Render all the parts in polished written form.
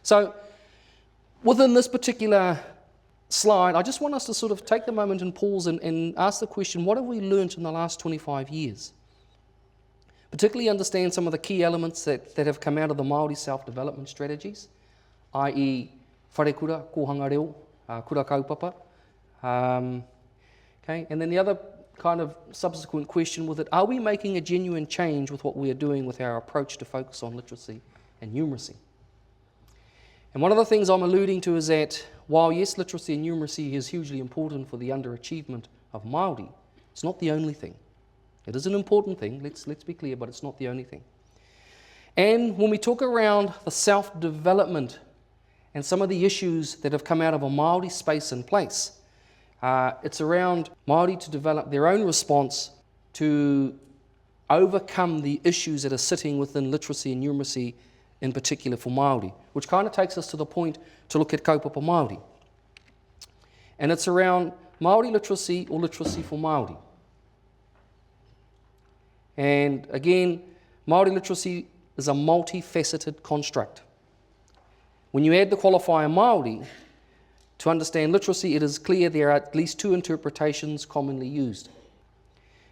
So within this particular slide, I just want us to sort of take the moment and pause and ask the question, what have we learnt in the last 25 years? Particularly understand some of the key elements that have come out of the Māori self-development strategies, i.e. wharekura, kohanga reo, kura kaupapa. Okay, and then the other kind of subsequent question with it, are we making a genuine change with what we are doing with our approach to focus on literacy and numeracy? And one of the things I'm alluding to is that while yes, literacy and numeracy is hugely important for the underachievement of Māori, it's not the only thing. It is an important thing, let's be clear, but it's not the only thing. And when we talk around the self-development and some of the issues that have come out of a Māori space and place, it's around Māori to develop their own response to overcome the issues that are sitting within literacy and numeracy, in particular for Māori, which kind of takes us to the point to look at Kaupapa Maori. And it's around Māori literacy or literacy for Māori. And again, Māori literacy is a multifaceted construct. When you add the qualifier Māori, to understand literacy, it is clear there are at least two interpretations commonly used.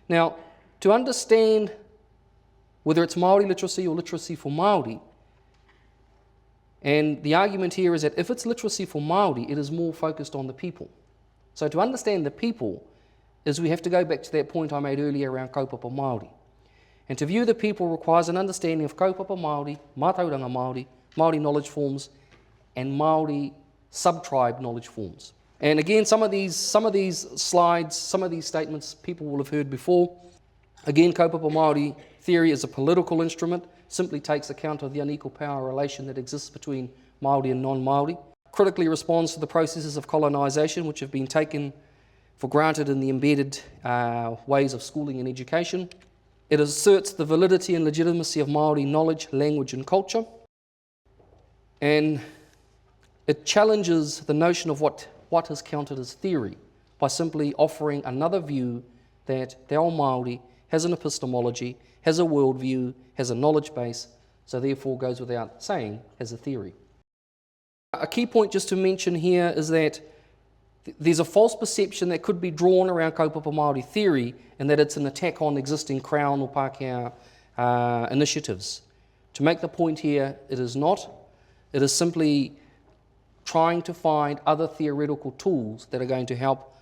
Now, to understand whether it's Māori literacy or literacy for Māori, and the argument here is that if it's literacy for Māori, it is more focused on the people. So to understand the people is we have to go back to that point I made earlier around Kaupapa Maori. And to view the people requires an understanding of Kaupapa Maori, Mātauranga Maori, Māori knowledge forms, and Māori sub-tribe knowledge forms. And again, some of these slides, some of these statements people will have heard before. Again, Kaupapa Maori theory is a political instrument, simply takes account of the unequal power relation that exists between Māori and non-Māori. Critically responds to the processes of colonisation which have been taken for granted in the embedded ways of schooling and education. It asserts the validity and legitimacy of Māori knowledge, language and culture. And it challenges the notion of what is counted as theory by simply offering another view that Te Ao Māori has an epistemology, has a worldview, has a knowledge base, so therefore goes without saying, has a theory. A key point just to mention here is that there's a false perception that could be drawn around Kaupapa Maori theory and that it's an attack on existing Crown or Pākehā initiatives. To make the point here, it is not. It is simply trying to find other theoretical tools that are going to help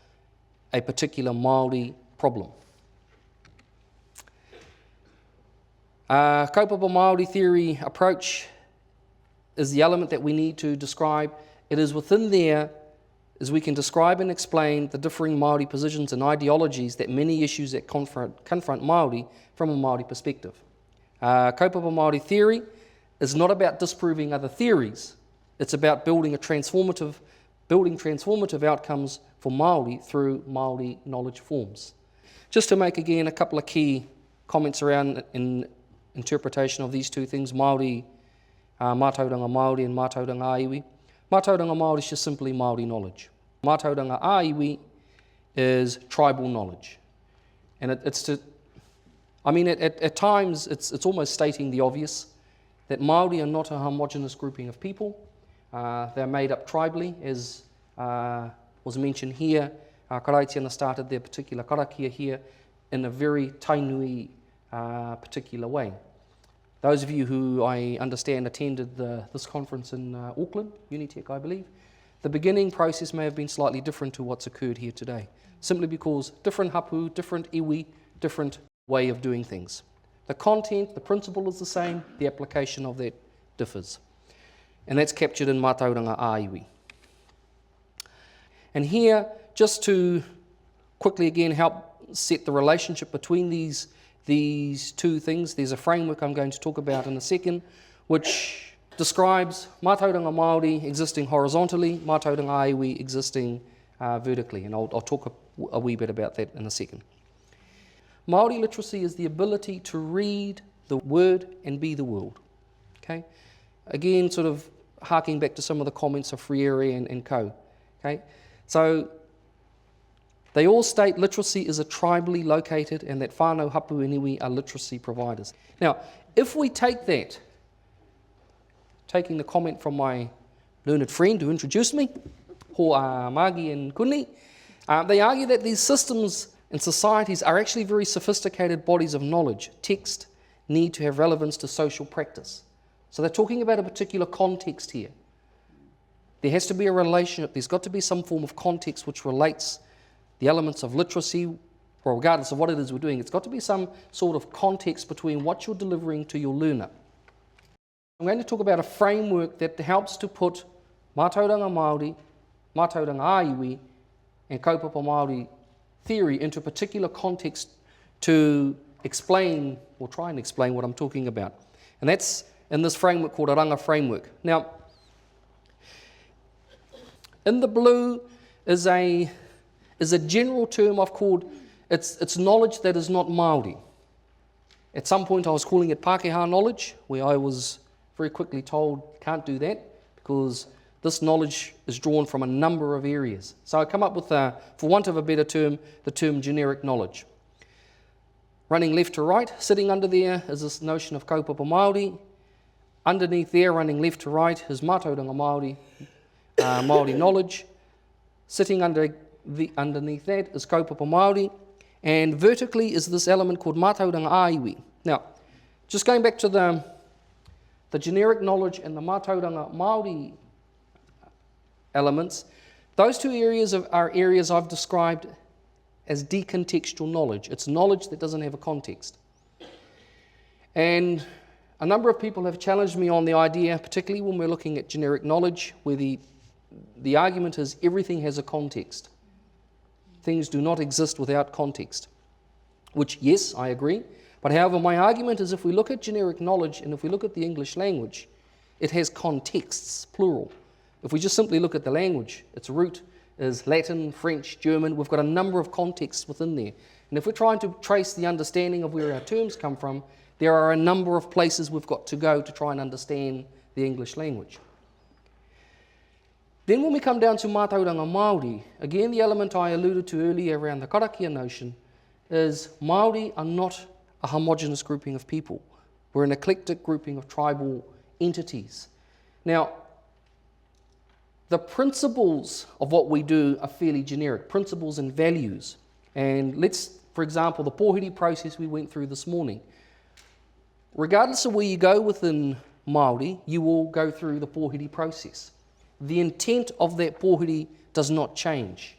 a particular Māori problem. Kaupapa Maori theory approach is the element that we need to describe. It is within there as we can describe and explain the differing Māori positions and ideologies that many issues that confront Māori from a Māori perspective. Kaupapa Maori theory is not about disproving other theories. It's about building transformative outcomes for Māori through Māori knowledge forms. Just to make again a couple of key comments around in interpretation of these two things, Māori, Mātauranga Māori and Mātauranga Aiwi. Mātauranga Māori is just simply Māori knowledge. Mātauranga Aiwi is tribal knowledge. And at times it's almost stating the obvious that Māori are not a homogeneous grouping of people. They're made up tribally, as was mentioned here. Karaitiana started their particular karakia here in a very tainui particular way. Those of you who I understand attended this conference in Auckland, Unitec I believe, the beginning process may have been slightly different to what's occurred here today, simply because different hapu, different iwi, different way of doing things. The content, the principle is the same, the application of that differs. And that's captured in Mātauranga Aiwi. And here, just to quickly again help set the relationship between these two things, there's a framework I'm going to talk about in a second, which describes Mātauranga Māori existing horizontally, Mātauranga Aiwi existing vertically, and I'll talk a wee bit about that in a second. Māori literacy is the ability to read the word and be the world. Okay? Again, sort of harking back to some of the comments of Whare and co. Okay? So they all state literacy is a tribally located and that whānau hapu and iwi are literacy providers. Now, if we take that, taking the comment from my learned friend who introduced me, Hoa Magi and Kuni, they argue that these systems and societies are actually very sophisticated bodies of knowledge. Text need to have relevance to social practice. So they're talking about a particular context here. There has to be a relationship. There's got to be some form of context which relates the elements of literacy, or regardless of what it is we're doing, it's got to be some sort of context between what you're delivering to your learner. I'm going to talk about a framework that helps to put mātauranga Māori, mātauranga Aiwi, and kaupapa Maori theory into a particular context to explain, or try and explain what I'm talking about. And that's in this framework called a Ranga Framework. Now, in the blue is a general term I've called, it's knowledge that is not Māori. At some point I was calling it Pākehā knowledge, where I was very quickly told, can't do that, because this knowledge is drawn from a number of areas. So I come up with, for want of a better term, the term generic knowledge. Running left to right, sitting under there is this notion of kaupapa Maori. Underneath there, running left to right, is mātauranga Māori, Māori knowledge. Sitting underneath that is kaupapa Maori. And vertically is this element called mātauranga Aiwi. Now, just going back to the generic knowledge and the mātauranga Māori elements, those two areas are areas I've described as decontextual knowledge. It's knowledge that doesn't have a context. And a number of people have challenged me on the idea, particularly when we're looking at generic knowledge, where the argument is everything has a context. Things do not exist without context, which, yes, I agree. But however, my argument is if we look at generic knowledge and if we look at the English language, it has contexts, plural. If we just simply look at the language, its root is Latin, French, German. We've got a number of contexts within there. And if we're trying to trace the understanding of where our terms come from, there are a number of places we've got to go to try and understand the English language. Then when we come down to mātauranga Māori, again the element I alluded to earlier around the karakia notion is Māori are not a homogenous grouping of people. We're an eclectic grouping of tribal entities. Now, the principles of what we do are fairly generic, principles and values. And let's, for example, the pōhiri process we went through this morning. Regardless of where you go within Māori, you will go through the pōhiri process. The intent of that pōhiri does not change.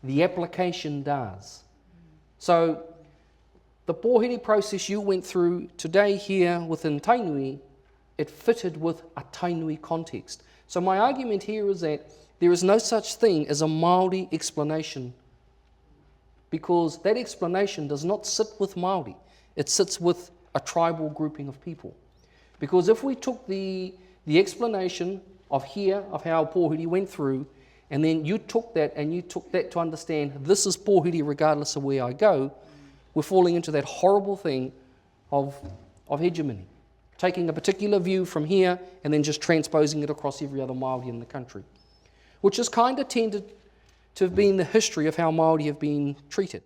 The application does. So, the pōhiri process you went through today here within Tainui, it fitted with a Tainui context. So my argument here is that there is no such thing as a Māori explanation, because that explanation does not sit with Māori. It sits with a tribal grouping of people. Because if we took the explanation of here, of how pōhiri went through, and then you took that and you took that to understand this is pōhiri regardless of where I go, we're falling into that horrible thing of hegemony. Taking a particular view from here and then just transposing it across every other Māori in the country, which has kind of tended to have been the history of how Māori have been treated.